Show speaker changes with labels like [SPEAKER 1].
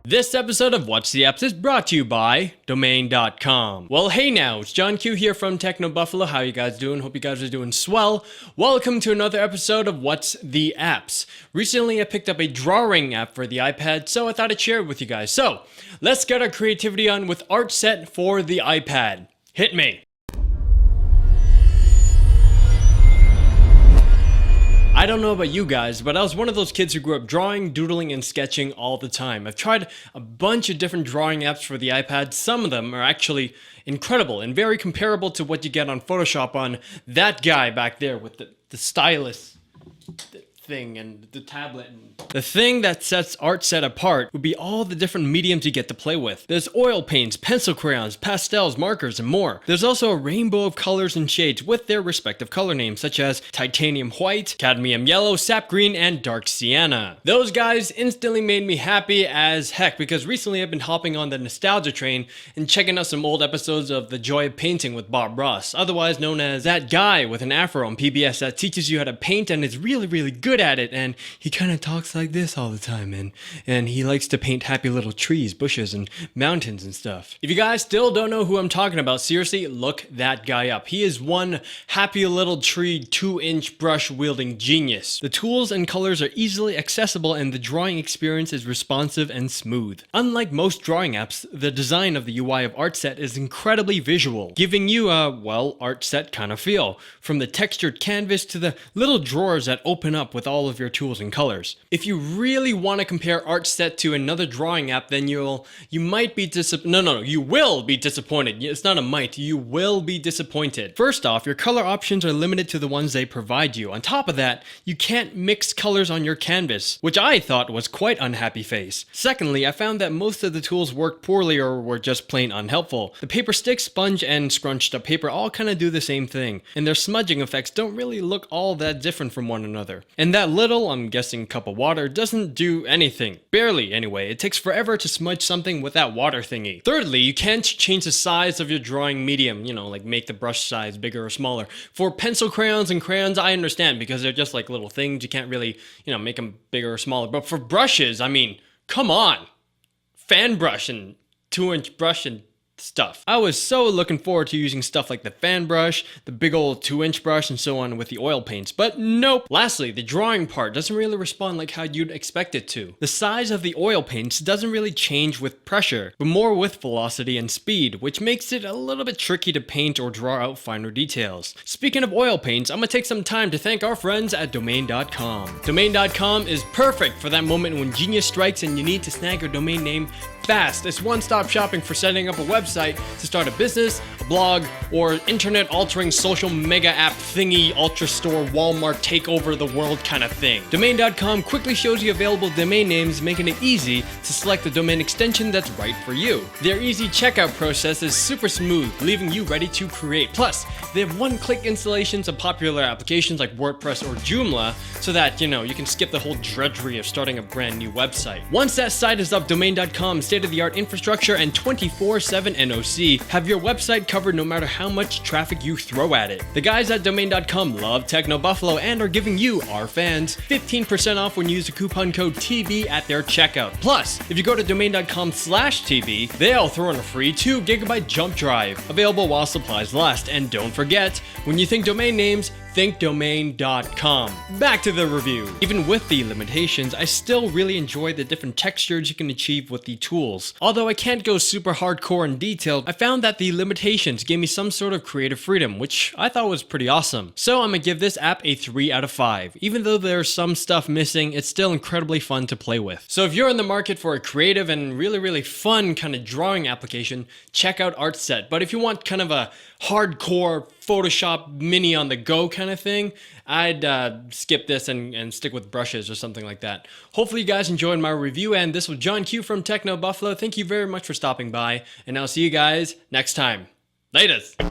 [SPEAKER 1] This episode of What's the Apps is brought to you by Domain.com. Well, hey now, it's Jon Q here from Techno Buffalo. How you guys doing? Hope you guys are doing swell. Welcome to another episode of What's the Apps. Recently, I picked up a drawing app for the iPad, so I thought I'd share it with you guys. So, let's get our creativity on with Art Set for the iPad. Hit me. I don't know about you guys, but I was one of those kids who grew up drawing, doodling, and sketching all the time. I've tried a bunch of different drawing apps for the iPad. Some of them are actually incredible and very comparable to what you get on Photoshop on that guy back there with the stylus thing and the tablet. The thing that sets Art Set apart would be all the different mediums you get to play with. There's oil paints, pencil crayons, pastels, markers, and more. There's also a rainbow of colors and shades with their respective color names, such as titanium white, cadmium yellow, sap green, and dark sienna. Those guys instantly made me happy as heck because recently I've been hopping on the nostalgia train and checking out some old episodes of The Joy of Painting with Bob Ross, otherwise known as that guy with an afro on PBS that teaches you how to paint and is really good at it, and he kind of talks like this all the time, and he likes to paint happy little trees, bushes, and mountains and stuff. If you guys still don't know who I'm talking about, seriously, look that guy up. He is one happy little tree 2-inch brush wielding genius. The tools and colors are easily accessible and the drawing experience is responsive and smooth. Unlike most drawing apps, the design of the UI of Art Set is incredibly visual, giving you a, well, Art Set kind of feel, from the textured canvas to the little drawers that open up with all of your tools and colors. If you really want to compare Art Set to another drawing app, then you might be you will be disappointed. It's not a might, you will be disappointed. First off, your color options are limited to the ones they provide you. On top of that, you can't mix colors on your canvas, which I thought was quite unhappy face. Secondly, I found that most of the tools worked poorly or were just plain unhelpful. The paper stick, sponge, and scrunched up paper all kind of do the same thing, and their smudging effects don't really look all that different from one another. And that little, I'm guessing, cup of water doesn't do anything. Barely, anyway. It takes forever to smudge something with that water thingy. Thirdly, you can't change the size of your drawing medium, like make the brush size bigger or smaller. For pencil crayons and crayons, I understand because they're just like little things. You can't really, make them bigger or smaller. But for brushes, I mean, come on. Fan brush and 2-inch brush and stuff. I was so looking forward to using stuff like the fan brush, the big old 2-inch brush, and so on with the oil paints, but nope. Lastly, the drawing part doesn't really respond like how you'd expect it to. The size of the oil paints doesn't really change with pressure, but more with velocity and speed, which makes it a little bit tricky to paint or draw out finer details. Speaking of oil paints, I'm gonna take some time to thank our friends at Domain.com. Domain.com is perfect for that moment when genius strikes and you need to snag your domain name fast. It's one-stop shopping for setting up a website to start a business, a blog, or internet-altering social mega app thingy, ultra store, Walmart take over the world kind of thing. Domain.com quickly shows you available domain names, making it easy to select the domain extension that's right for you. Their easy checkout process is super smooth, leaving you ready to create. Plus, they have one-click installations of popular applications like WordPress or Joomla, so that, you can skip the whole drudgery of starting a brand new website. Once that site is up, Domain.com state-of-the-art infrastructure and 24/7 NOC have your website covered no matter how much traffic you throw at it. The guys at Domain.com love Techno Buffalo and are giving you, our fans, 15% off when you use the coupon code TV at their checkout. Plus, if you go to Domain.com/TV, they'll throw in a free 2 GB jump drive, available while supplies last. And don't forget, when you think domain names, think Domain.com. Back to the review. Even with the limitations, I still really enjoy the different textures you can achieve with the tools. Although I can't go super hardcore and detailed, I found that the limitations gave me some sort of creative freedom, which I thought was pretty awesome. So I'm gonna give this app a 3 out of 5. Even though there's some stuff missing, it's still incredibly fun to play with. So if you're in the market for a creative and really fun kind of drawing application, check out Art Set. But if you want kind of a hardcore Photoshop mini on the go kind of thing, I'd skip this and stick with brushes or something like that. Hopefully you guys enjoyed my review, and this was Jon Q from Techno Buffalo. Thank you very much for stopping by, and I'll see you guys next time. Laters!